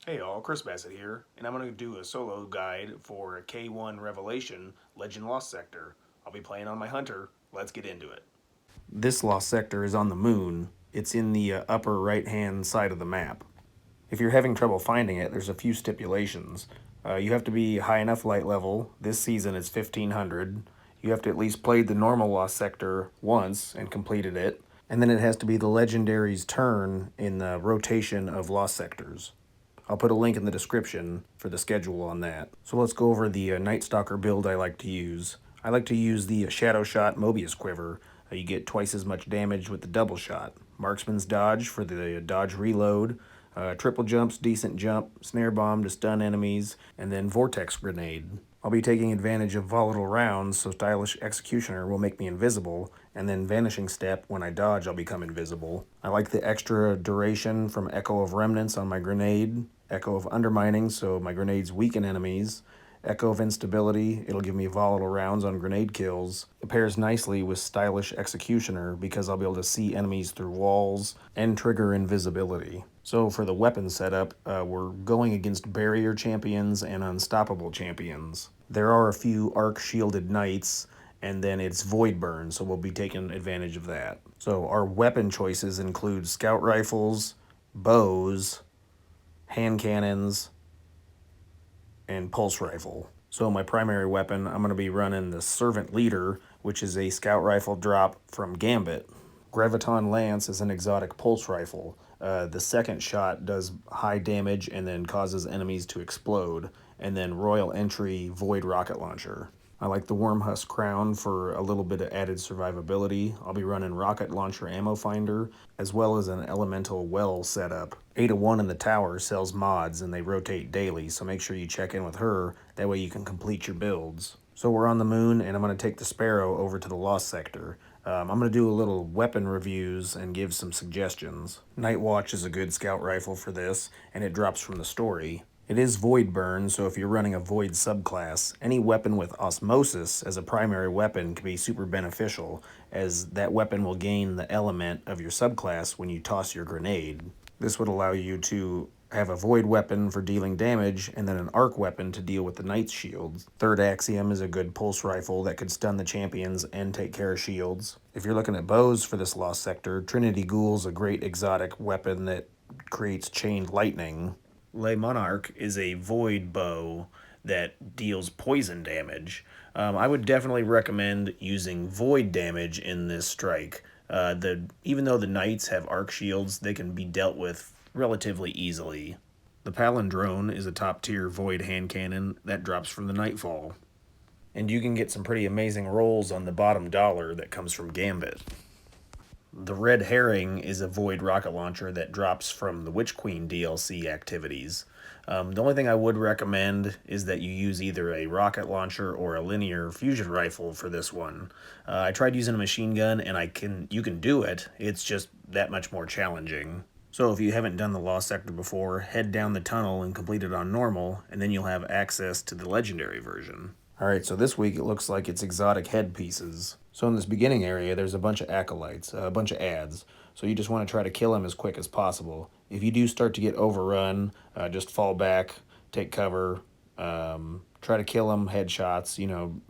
Hey all, Chris Bassett here, and I'm going to do a solo guide for K1 Revelation Legend Lost Sector. I'll be playing on my Hunter. Let's get into it. This lost sector is on the moon. It's in the upper right hand side of the map. If you're having trouble finding it, there's a few stipulations. You have to be high enough light level. This season it's 1500. You have to at least play the normal lost sector once and completed it. And then it has to be the legendary's turn in the rotation of lost sectors. I'll put a link in the description for the schedule on that. So let's go over the Nightstalker build I like to use. I like to use the Shadow Shot Mobius Quiver. You get twice as much damage with the double shot. Marksman's Dodge for the dodge reload. Triple jumps, decent jump, snare bomb to stun enemies, and then vortex grenade. I'll be taking advantage of volatile rounds, so Stylish Executioner will make me invisible, and then Vanishing Step, when I dodge, I'll become invisible. I like the extra duration from Echo of Remnants on my grenade, Echo of Undermining, so my grenades weaken enemies, Echo of Instability, it'll give me volatile rounds on grenade kills. It pairs nicely with Stylish Executioner because I'll be able to see enemies through walls and trigger invisibility. So for the weapon setup, we're going against barrier champions and unstoppable champions. There are a few arc shielded knights, and then it's void burn, so we'll be taking advantage of that. So our weapon choices include scout rifles, bows, hand cannons, and pulse rifle. So my primary weapon, I'm going to be running the Servant Leader, which is a scout rifle drop from Gambit. Graviton Lance is an exotic pulse rifle. The second shot does high damage and then causes enemies to explode. And then Royal Entry Void Rocket Launcher. I like the Wormhusk Crown for a little bit of added survivability. I'll be running Rocket Launcher Ammo Finder, as well as an Elemental Well setup. Ada 1 in the tower sells mods and they rotate daily, so make sure you check in with her, that way you can complete your builds. So we're on the moon, and I'm going to take the Sparrow over to the Lost Sector. I'm going to do a little weapon reviews and give some suggestions. Night Watch is a good scout rifle for this, and it drops from the story. It is Void Burn, so if you're running a Void subclass, any weapon with Osmosis as a primary weapon can be super beneficial, as that weapon will gain the element of your subclass when you toss your grenade. This would allow you to have a Void weapon for dealing damage, and then an Arc weapon to deal with the Knight's shields. Third Axiom is a good pulse rifle that could stun the champions and take care of shields. If you're looking at bows for this Lost Sector, Trinity Ghoul's a great exotic weapon that creates chained lightning. Le Monarch is a void bow that deals poison damage. I would definitely recommend using void damage in this strike. Even though the knights have arc shields, they can be dealt with relatively easily. The Palindrome is a top tier void hand cannon that drops from the Nightfall. And you can get some pretty amazing rolls on the bottom dollar that comes from Gambit. The Red Herring is a void rocket launcher that drops from the Witch Queen DLC activities. The only thing I would recommend is that you use either a rocket launcher or a linear fusion rifle for this one. I tried using a machine gun, and you can do it. It's just that much more challenging. So if you haven't done the Lost Sector before, head down the tunnel and complete it on normal, and then you'll have access to the legendary version. Alright, so this week it looks like it's exotic headpieces. So in this beginning area, there's a bunch of acolytes, a bunch of ads. So you just want to try to kill them as quick as possible. If you do start to get overrun, just fall back, take cover, try to kill them, headshots,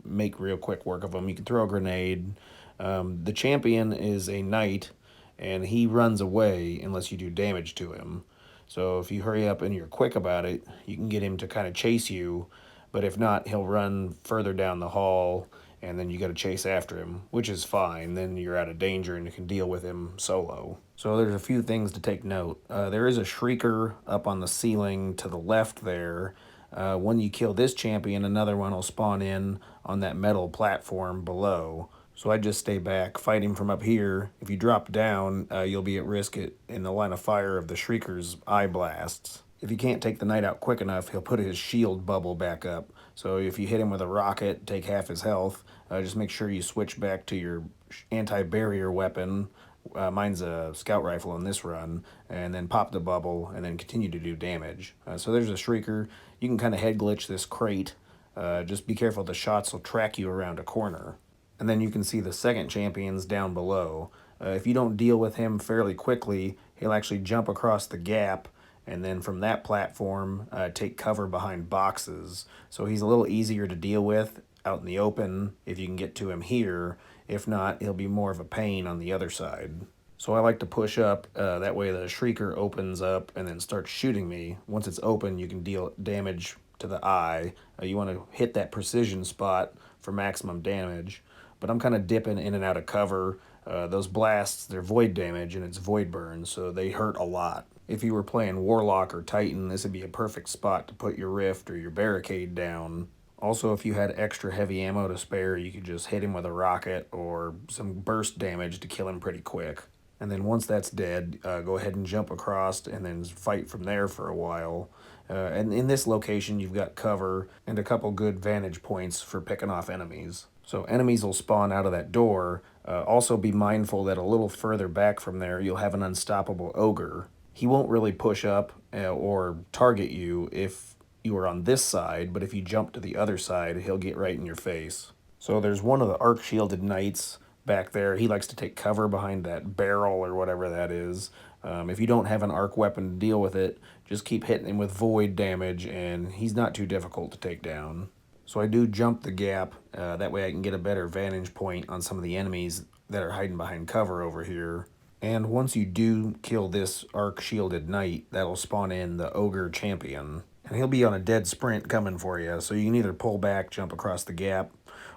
make real quick work of them. You can throw a grenade. The champion is a knight, and he runs away unless you do damage to him. So if you hurry up and you're quick about it, you can get him to kind of chase you. But if not, he'll run further down the hall, and then you got to chase after him, which is fine. Then you're out of danger and you can deal with him solo. So there's a few things to take note. There is a Shrieker up on the ceiling to the left there. When you kill this champion, another one will spawn in on that metal platform below. So I just stay back, fight him from up here. If you drop down, you'll be at risk in the line of fire of the Shrieker's eye blasts. If you can't take the knight out quick enough, he'll put his shield bubble back up. So if you hit him with a rocket, take half his health. Just make sure you switch back to your anti-barrier weapon. Mine's a scout rifle on this run. And then pop the bubble and then continue to do damage. So there's a Shrieker. You can kind of head glitch this crate. Just be careful, the shots will track you around a corner. And then you can see the second champion's down below. If you don't deal with him fairly quickly, he'll actually jump across the gap and then from that platform, take cover behind boxes. So he's a little easier to deal with out in the open if you can get to him here. If not, he'll be more of a pain on the other side. So I like to push up, that way the Shrieker opens up and then starts shooting me. Once it's open, you can deal damage to the eye. You want to hit that precision spot for maximum damage. But I'm kind of dipping in and out of cover. Those blasts, they're void damage and it's void burn, so they hurt a lot. If you were playing Warlock or Titan, this would be a perfect spot to put your Rift or your Barricade down. Also, if you had extra heavy ammo to spare, you could just hit him with a rocket or some burst damage to kill him pretty quick. And then once that's dead, go ahead and jump across and then fight from there for a while. And in this location, you've got cover and a couple good vantage points for picking off enemies. So enemies will spawn out of that door. Also be mindful that a little further back from there, you'll have an unstoppable ogre. He won't really push up or target you if you are on this side, but if you jump to the other side, he'll get right in your face. So there's one of the arc shielded knights back there. He likes to take cover behind that barrel or whatever that is. If you don't have an arc weapon to deal with it, just keep hitting him with void damage, and he's not too difficult to take down. So I do jump the gap, that way I can get a better vantage point on some of the enemies that are hiding behind cover over here. And once you do kill this arc shielded knight, that'll spawn in the ogre champion. And he'll be on a dead sprint coming for you, so you can either pull back, jump across the gap,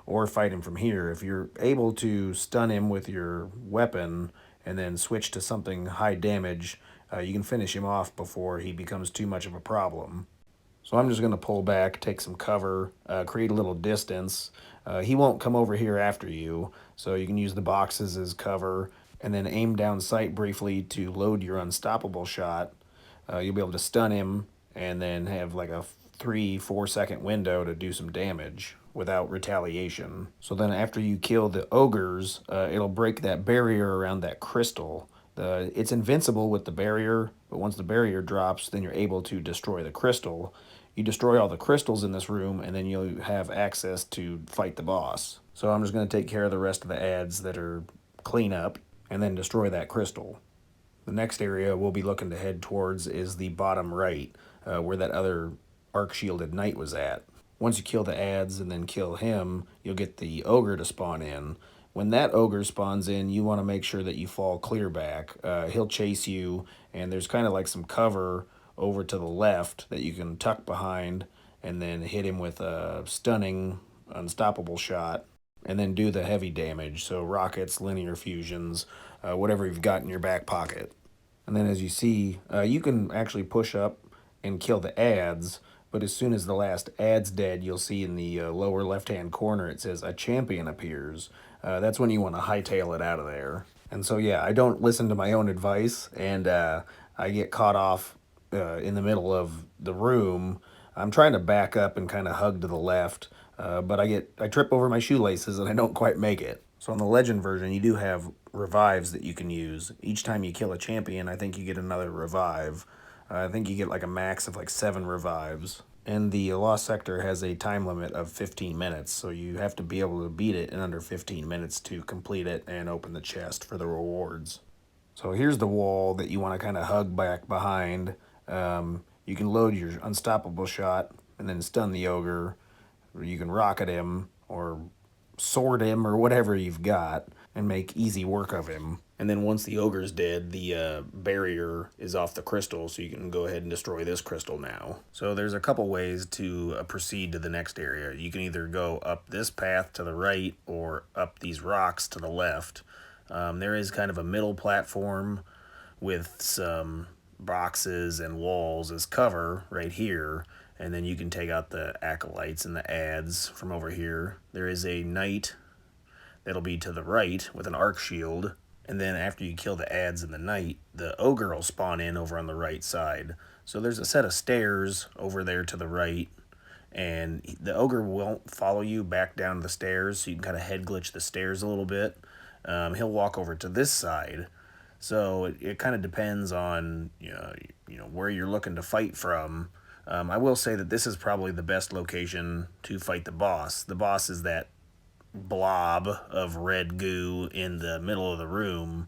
or fight him from here. If you're able to stun him with your weapon and then switch to something high damage, you can finish him off before he becomes too much of a problem. So I'm just going to pull back, take some cover, create a little distance. He won't come over here after you, so you can use the boxes as cover, and then aim down sight briefly to load your unstoppable shot. You'll be able to stun him and then have like a 3-4 second window to do some damage without retaliation. So then after you kill the ogres, it'll break that barrier around that crystal. It's invincible with the barrier, but once the barrier drops, then you're able to destroy the crystal. You destroy all the crystals in this room, and then you'll have access to fight the boss. So I'm just going to take care of the rest of the ads that are clean up, and then destroy that crystal. The next area we'll be looking to head towards is the bottom right, where that other arc shielded knight was at. Once you kill the ads and then kill him, you'll get the ogre to spawn in. When that ogre spawns in, you want to make sure that you fall clear back. He'll chase you, and there's kind of like some cover over to the left that you can tuck behind and then hit him with a stunning, unstoppable shot, and then do the heavy damage. So rockets, linear fusions, whatever you've got in your back pocket. And then as you see, you can actually push up and kill the ads, but as soon as the last ad's dead, you'll see in the lower left-hand corner it says a champion appears. That's when you want to hightail it out of there. And so yeah, I don't listen to my own advice, and I get caught off in the middle of the room. I'm trying to back up and kind of hug to the left, but I trip over my shoelaces and I don't quite make it. So on the Legend version, you do have revives that you can use. Each time you kill a champion, I think you get another revive. I think you get like a max of like 7 revives. And the Lost Sector has a time limit of 15 minutes, so you have to be able to beat it in under 15 minutes to complete it and open the chest for the rewards. So here's the wall that you want to kind of hug back behind. You can load your unstoppable shot and then stun the ogre, or you can rocket him or sword him or whatever you've got and make easy work of him. And then once the ogre's dead, the barrier is off the crystal, so you can go ahead and destroy this crystal now. So there's a couple ways to proceed to the next area. You can either go up this path to the right or up these rocks to the left. There is kind of a middle platform with some boxes and walls as cover right here, and then you can take out the acolytes and the ads from over here. There is a knight that'll be to the right with an arc shield, and then after you kill the ads and the knight, the ogre will spawn in over on the right side. So there's a set of stairs over there to the right, and the ogre won't follow you back down the stairs, so you can kind of head glitch the stairs a little bit. He'll walk over to this side. So it kind of depends on you know where you're looking to fight from. I will say that this is probably the best location to fight the boss. The boss is that blob of red goo in the middle of the room,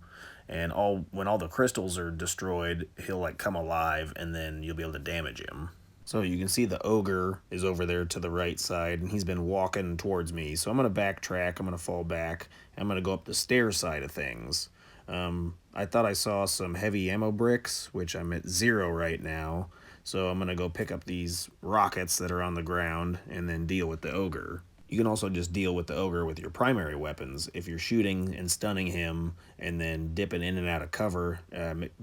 and when all the crystals are destroyed, he'll like come alive, and then you'll be able to damage him. So you can see the ogre is over there to the right side, and he's been walking towards me. So I'm going to backtrack, I'm going to fall back, I'm going to go up the stair side of things. I thought I saw some heavy ammo bricks, which I'm at 0 right now. So I'm going to go pick up these rockets that are on the ground and then deal with the ogre. You can also just deal with the ogre with your primary weapons. If you're shooting and stunning him and then dipping in and out of cover,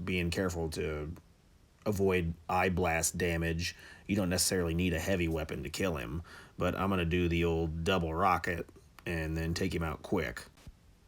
being careful to avoid eye blast damage, you don't necessarily need a heavy weapon to kill him. But I'm going to do the old double rocket and then take him out quick.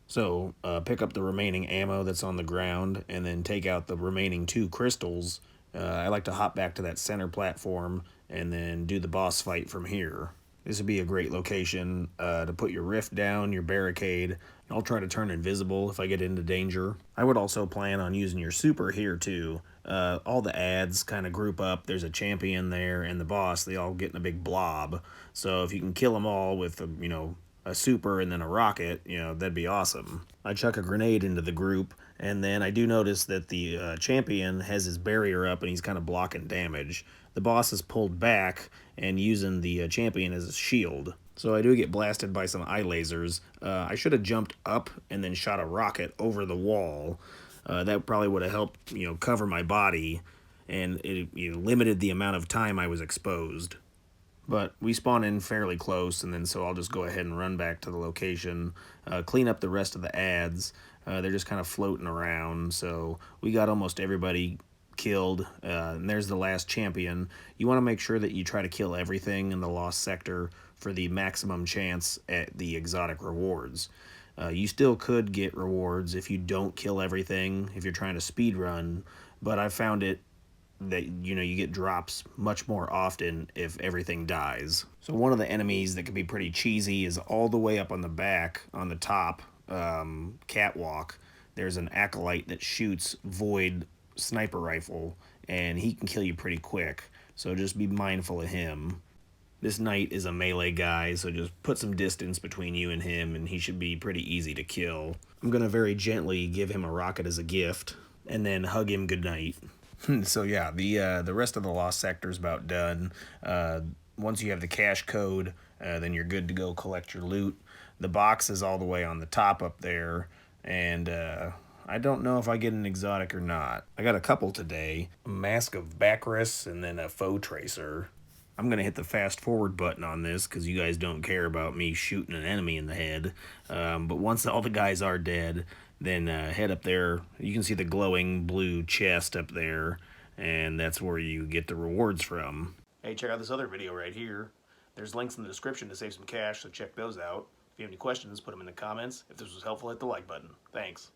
So pick up the remaining ammo that's on the ground and then take out the remaining 2 crystals. I like to hop back to that center platform and then do the boss fight from here. This would be a great location to put your rift down, your barricade. I'll try to turn invisible if I get into danger. I would also plan on using your super here too. All the ads kind of group up. There's a champion there and the boss. They all get in a big blob. So if you can kill them all with a super and then a rocket, that'd be awesome. I chuck a grenade into the group, and then I do notice that the champion has his barrier up and he's kind of blocking damage. The boss is pulled back and using the champion as a shield. So I do get blasted by some eye lasers. I should have jumped up and then shot a rocket over the wall. That probably would have helped, cover my body, and it limited the amount of time I was exposed. But we spawn in fairly close, and then so I'll just go ahead and run back to the location, clean up the rest of the ads. They're just kind of floating around, so we got almost everybody killed, and there's the last champion. You want to make sure that you try to kill everything in the Lost Sector for the maximum chance at the exotic rewards. You still could get rewards if you don't kill everything, if you're trying to speed run, but I found it that you get drops much more often if everything dies. So one of the enemies that can be pretty cheesy is all the way up on the back, on the top catwalk. There's an acolyte that shoots void sniper rifle, and he can kill you pretty quick, so just be mindful of him. This knight is a melee guy, so just put some distance between you and him, and he should be pretty easy to kill. I'm gonna very gently give him a rocket as a gift, and then hug him goodnight. So yeah, the rest of the Lost Sector is about done. Once you have the cache code, then you're good to go collect your loot. The box is all the way on the top up there, and I don't know if I get an exotic or not. I got a couple today, a Mask of Bacchus and then a Foe Tracer. I'm going to hit the fast forward button on this because you guys don't care about me shooting an enemy in the head. But once all the guys are dead, then head up there. You can see the glowing blue chest up there, and that's where you get the rewards from. Hey, check out this other video right here. There's links in the description to save some cash, so check those out. If you have any questions, put them in the comments. If this was helpful, hit the like button. Thanks.